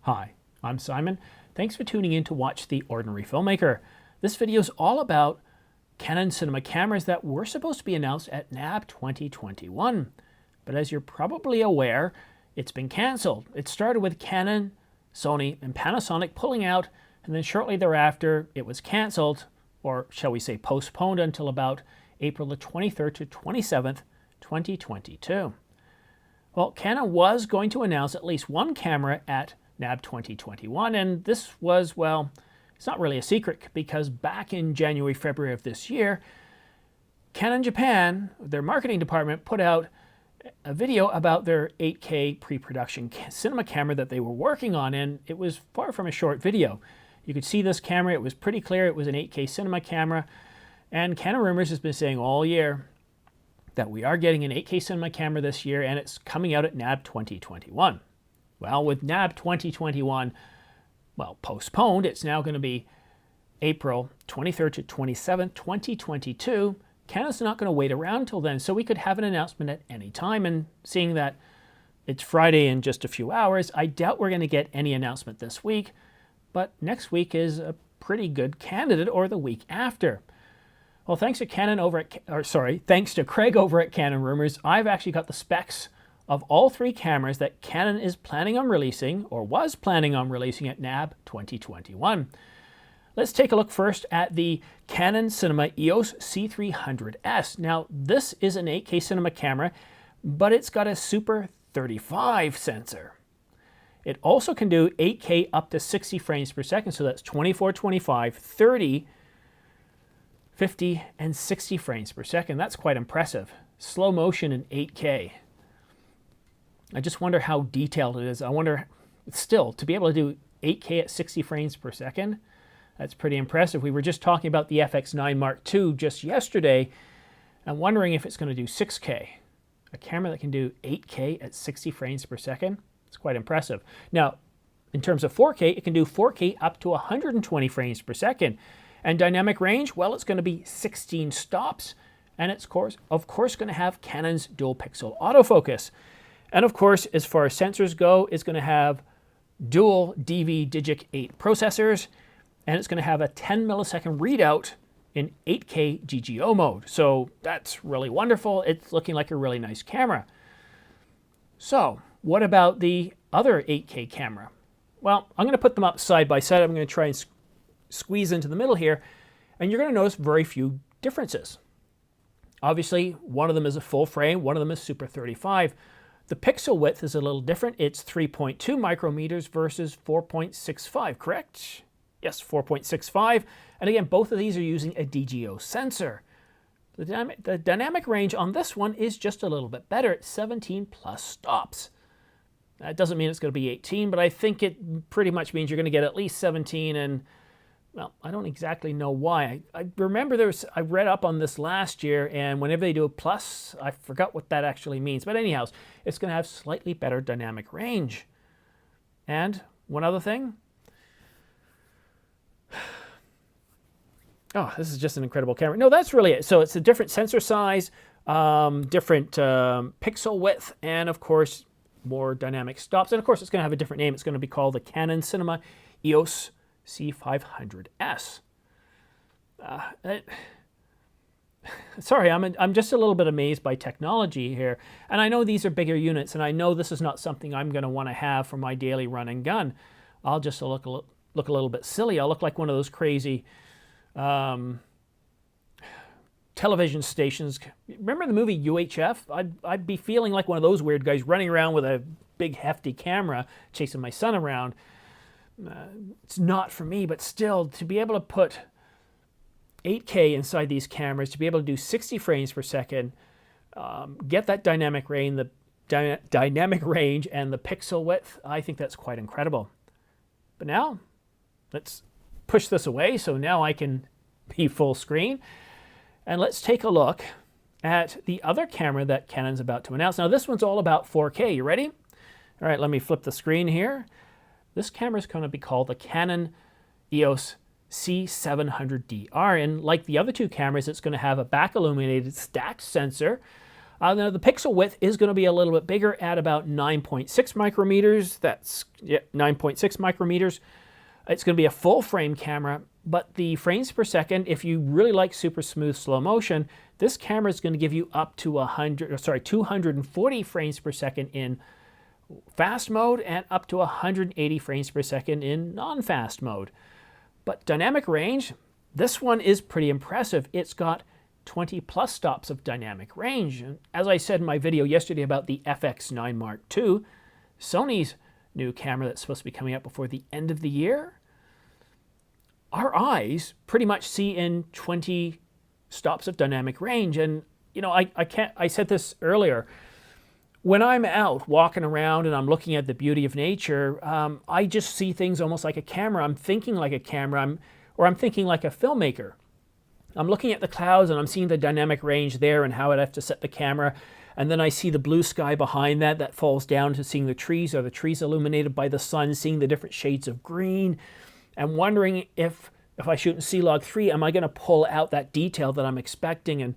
Hi, I'm Simon. Thanks for tuning in to watch The Ordinary Filmmaker. This video is all about Canon cinema cameras that were supposed to be announced at NAB 2021. But as you're probably aware, it's been canceled. It started with Canon, Sony, and Panasonic pulling out, and then shortly thereafter it was canceled, or shall we say postponed, until about April the 23rd to 27th, 2022. Well, Canon was going to announce at least one camera at NAB 2021, and this was, well, it's not really a secret, because back in January, February of this year, Canon Japan, their marketing department, put out a video about their 8K pre-production cinema camera that they were working on, and it was far from a short video. You could see this camera, it was pretty clear it was an 8K cinema camera, and Canon Rumors has been saying all year that we are getting an 8K cinema camera this year, and it's coming out at NAB 2021. Well, with NAB 2021, well, postponed, it's now going to be April 23rd to 27th, 2022. Canon's not going to wait around till then, so we could have an announcement at any time. And seeing that it's Friday in just a few hours, I doubt we're going to get any announcement this week. But next week is a pretty good candidate, or the week after. Well, thanks to thanks to Craig over at Canon Rumors, I've actually got the specs of all three cameras that Canon is planning on releasing, or was planning on releasing, at NAB 2021. Let's take a look first at the Canon Cinema EOS C300S. Now, this is an 8K cinema camera, but it's got a Super 35 sensor. It also can do 8K up to 60 frames per second, so that's 24, 25, 30, 50, and 60 frames per second. That's quite impressive. Slow motion in 8K. I just wonder how detailed it is. I wonder, still, to be able to do 8K at 60 frames per second, that's pretty impressive. We were just talking about the FX9 Mark II just yesterday. I'm wondering if it's going to do 6K. A camera that can do 8K at 60 frames per second, it's quite impressive. Now, in terms of 4K, it can do 4K up to 120 frames per second. And dynamic range, well, it's going to be 16 stops. And it's, of course, going to have Canon's dual pixel autofocus. And of course, as far as sensors go, it's going to have dual DV Digic 8 processors, and it's going to have a 10 millisecond readout in 8K GGO mode. So that's really wonderful. It's looking like a really nice camera. So what about the other 8K camera? Well, I'm going to put them up side by side. I'm going to try and squeeze into the middle here, and you're going to notice very few differences. Obviously, one of them is a full frame, one of them is Super 35. The pixel width is a little different. It's 3.2 micrometers versus 4.65, correct? Yes, 4.65. And again, both of these are using a DGO sensor. The dynamic range on this one is just a little bit better. It's 17 plus stops. That doesn't mean it's going to be 18, but I think it pretty much means you're going to get at least 17, and well, I don't exactly know why. I remember I read up on this last year, and whenever they do a plus, I forgot what that actually means. But anyhow, it's going to have slightly better dynamic range. And one other thing. Oh, this is just an incredible camera. No, that's really it. So it's a different sensor size, different pixel width, and of course, more dynamic stops. And of course, it's going to have a different name. It's going to be called the Canon Cinema EOS C500S. Sorry, I'm just a little bit amazed by technology here. And I know these are bigger units, and I know this is not something I'm going to want to have for my daily run and gun. I'll just look a little bit silly. I'll look like one of those crazy television stations. Remember the movie UHF? I'd be feeling like one of those weird guys running around with a big hefty camera chasing my son around. It's not for me, but still, to be able to put 8K inside these cameras, to be able to do 60 frames per second, get that dynamic range, dynamic range and the pixel width, I think that's quite incredible. But now, let's push this away so now I can be full screen. And let's take a look at the other camera that Canon's about to announce. Now, this one's all about 4K. You ready? All right, let me flip the screen here. This camera is going to be called the Canon EOS C700DR, and like the other two cameras, it's going to have a back illuminated stacked sensor, Now the pixel width is going to be a little bit bigger at about 9.6 micrometers. That's 9.6 micrometers. It's going to be a full frame camera, but the frames per second, if you really like super smooth slow motion, this camera is going to give you up to 240 frames per second in fast mode and up to 180 frames per second in non-fast mode. But dynamic range, this one is pretty impressive. It's got 20 plus stops of dynamic range. And as I said in my video yesterday about the FX9 Mark II, Sony's new camera that's supposed to be coming out before the end of the year, our eyes pretty much see in 20 stops of dynamic range. And you know, I said this earlier, when I'm out walking around and I'm looking at the beauty of nature, I just see things almost like a camera. I'm thinking like a camera, I'm thinking like a filmmaker. I'm looking at the clouds and I'm seeing the dynamic range there and how I'd have to set the camera. And then I see the blue sky behind that falls down to seeing the trees. Are the trees illuminated by the sun, seeing the different shades of green, and wondering if I shoot in C-Log 3, am I going to pull out that detail that I'm expecting? And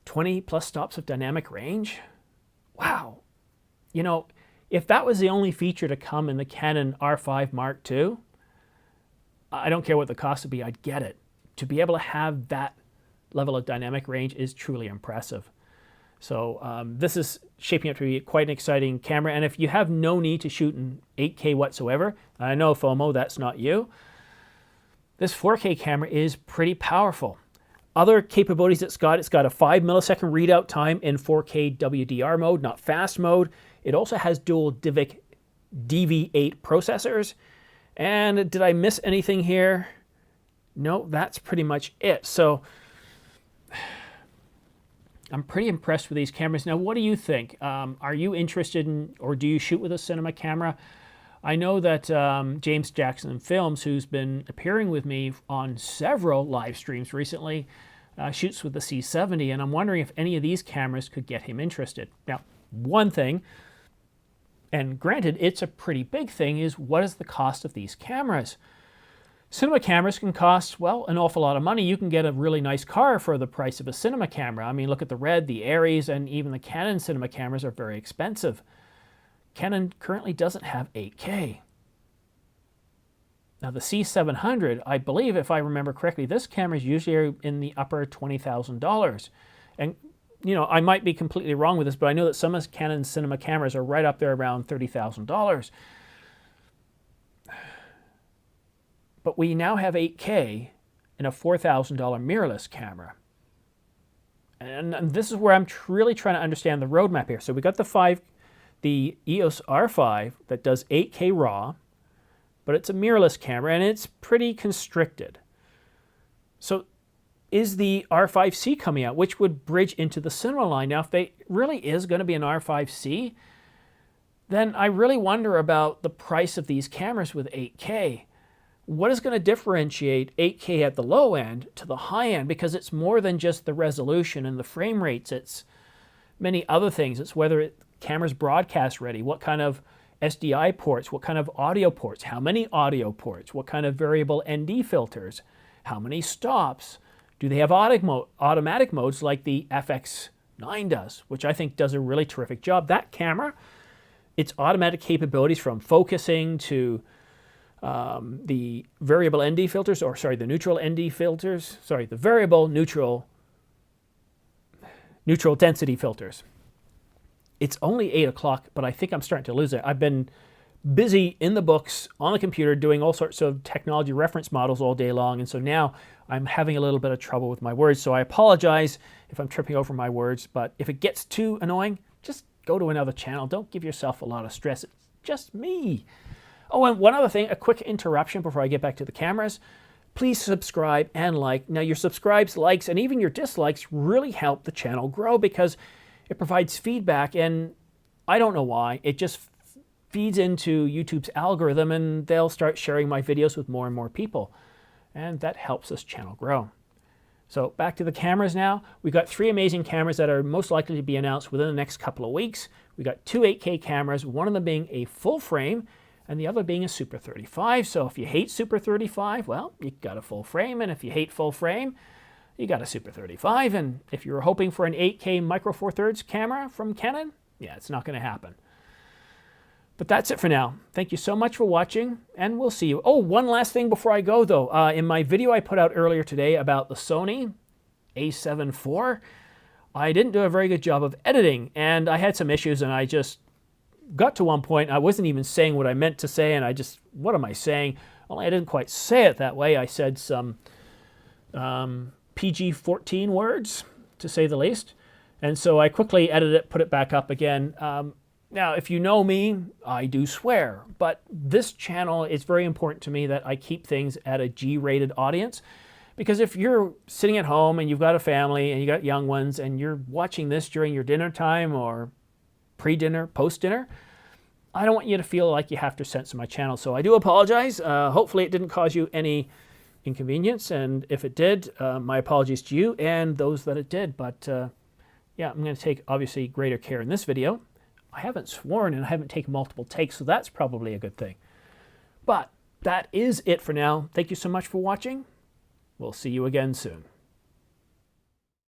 20 plus stops of dynamic range? Wow. You know, if that was the only feature to come in the Canon R5 Mark II, I don't care what the cost would be, I'd get it. To be able to have that level of dynamic range is truly impressive. So this is shaping up to be quite an exciting camera. And if you have no need to shoot in 8K whatsoever, I know FOMO, that's not you, this 4K camera is pretty powerful. Other capabilities it's got a 5 millisecond readout time in 4K WDR mode, not fast mode. It also has dual DivX DV8 processors. And did I miss anything here? No, that's pretty much it. So I'm pretty impressed with these cameras. Now, what do you think? Are you interested in, or do you shoot with a cinema camera? I know that James Jackson Films, who's been appearing with me on several live streams recently, shoots with the C70, and I'm wondering if any of these cameras could get him interested. Now, one thing, and granted, it's a pretty big thing, is what is the cost of these cameras? Cinema cameras can cost, well, an awful lot of money. You can get a really nice car for the price of a cinema camera. I mean, look at the Red, the Aries, and even the Canon cinema cameras are very expensive. Canon currently doesn't have 8K. Now the C700, I believe, if I remember correctly, this camera is usually in the upper $20,000. And, you know, I might be completely wrong with this, but I know that some of Canon cinema cameras are right up there around $30,000. But we now have 8K in a $4,000 mirrorless camera. And this is where I'm really trying to understand the roadmap here. So we got the EOS R5 that does 8K RAW, but it's a mirrorless camera and it's pretty constricted. So is the R5C coming out, which would bridge into the cinema line? Now, if they really is going to be an R5C, then I really wonder about the price of these cameras with 8K. What is going to differentiate 8K at the low end to the high end? Because it's more than just the resolution and the frame rates. It's many other things. It's whether camera's broadcast ready, what kind of SDI ports, what kind of audio ports, how many audio ports, what kind of variable ND filters, how many stops, do they have automatic modes like the FX9 does, which I think does a really terrific job. That camera, its automatic capabilities from focusing to the variable ND filters, or sorry, the neutral ND filters, sorry, the variable neutral density filters. It's only 8 o'clock, but I think I'm starting to lose it. I've been busy in the books, on the computer, doing all sorts of technology reference models all day long, and so now I'm having a little bit of trouble with my words, so I apologize if I'm tripping over my words, but if it gets too annoying, just go to another channel. Don't give yourself a lot of stress. It's just me. Oh, and one other thing, a quick interruption before I get back to the cameras. Please subscribe and like. Now, your subscribes, likes, and even your dislikes really help the channel grow because it provides feedback, and I don't know why. It just feeds into YouTube's algorithm, and they'll start sharing my videos with more and more people, and that helps this channel grow. So back to the cameras now. We've got 3 amazing cameras that are most likely to be announced within the next couple of weeks. We've got 2 8K cameras, one of them being a full frame, and the other being a Super 35. So if you hate Super 35, well, you got a full frame, and if you hate full frame, you got a Super 35, and if you're hoping for an 8K Micro Four Thirds camera from Canon, yeah, it's not going to happen. But that's it for now. Thank you so much for watching, and we'll see you. Oh, one last thing before I go, though. In my video I put out earlier today about the Sony a7 IV, I didn't do a very good job of editing, and I had some issues, and I just got to one point, I wasn't even saying what I meant to say, and I just, what am I saying? Only I didn't quite say it that way. I said some PG-14 words, to say the least. And so I quickly edited it, put it back up again. Now, if you know me, I do swear, but this channel, it's very important to me that I keep things at a G-rated audience, because if you're sitting at home and you've got a family and you got young ones and you're watching this during your dinner time or pre-dinner, post-dinner, I don't want you to feel like you have to censor my channel. So I do apologize. Hopefully it didn't cause you any inconvenience, and if it did, my apologies to you and those that it did. But yeah, I'm going to take obviously greater care in this video. I haven't sworn and I haven't taken multiple takes, so that's probably a good thing. But that is it for now. Thank you so much for watching. We'll see you again soon.